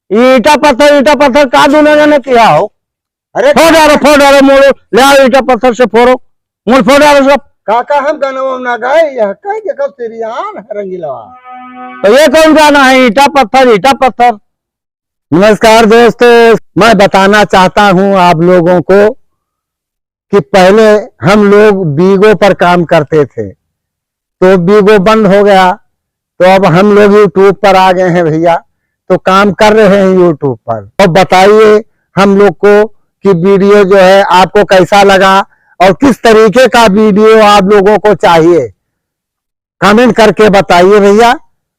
ईटा पत्थर का दूना ने किया हो। अरे फोड़ डालो मोड़ो ले आओ ईटा पत्थर से फोड़ो मोड़ फोड़ डालो सब। काका हम गाना ना गाए यह कह के कब तेरी आन रंगीला। तो ये कौन गाना है ईटा पत्थर। नमस्कार दोस्तों, मैं बताना चाहता हूं आप लोगों को कि पहले हम लोग बीगो पर काम करते थे, तो बीगो बंद हो गया, तो अब हम लोग यूट्यूब पर आ गए हैं भैया, तो काम कर रहे हैं यूट्यूब पर। तो बताइए हम लोग को कि वीडियो जो है आपको कैसा लगा और किस तरीके का वीडियो आप लोगों को चाहिए, कमेंट करके बताइए भैया।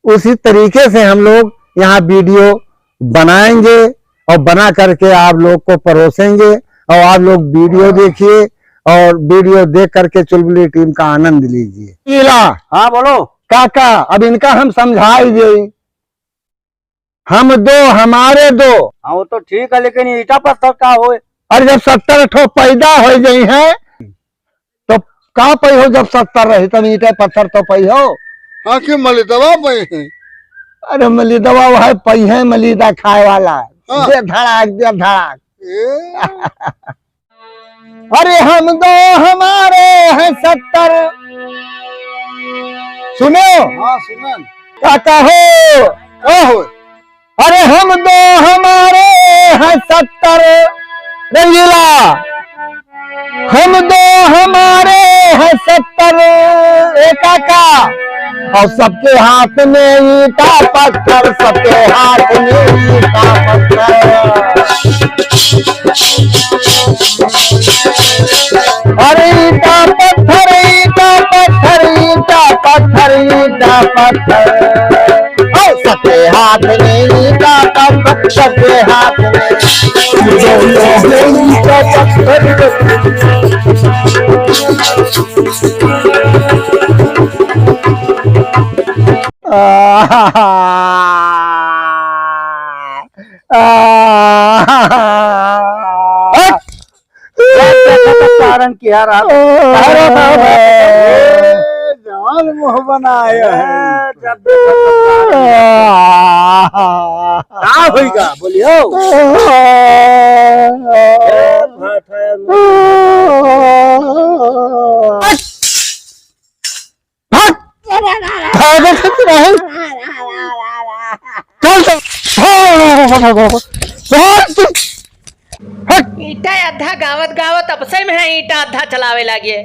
उसी तरीके से हम लोग यहाँ वीडियो बनाएंगे और बना करके आप लोग को परोसेंगे और आप लोग वीडियो देखिए और वीडियो देख करके चुलबुली टीम का आनंद लीजिए। हाँ बोलो काका, अब इनका हम समझाई दे, हम दो हमारे दो। हाँ वो तो ठीक है, लेकिन ईटा पत्थर का हो। और जब 70 ठो पैदा हो गई है तो का पई हो, जब 70 रही तब ईटा पत्थर तो पई हो। आखिर मलिदवा पे है। अरे मलिदवा वह पई है, मलिदा खाए वाला। हाँ। दे धड़ाक अरे हम दो हमारे हैं 70। सुनो हाँ सुनन काका हो, क्या हो। अरे हम दो हमारे हैं 70 रंगीला, हम दो हमारे हैं 70 काका, और सबके हाथ में ईटा पत्थर, सबके हाथ में ईटा पत्थर। अरे ईटा पत्थर सबके हाथ में ईटा पत्थर, सबके हाथ में ईटा कारण किया जवान मुँह बनाया है। क्या होगा बोलियो। ईटा अद्धा गावत गावत अब से में ईटा अद्धा चलावे लगे।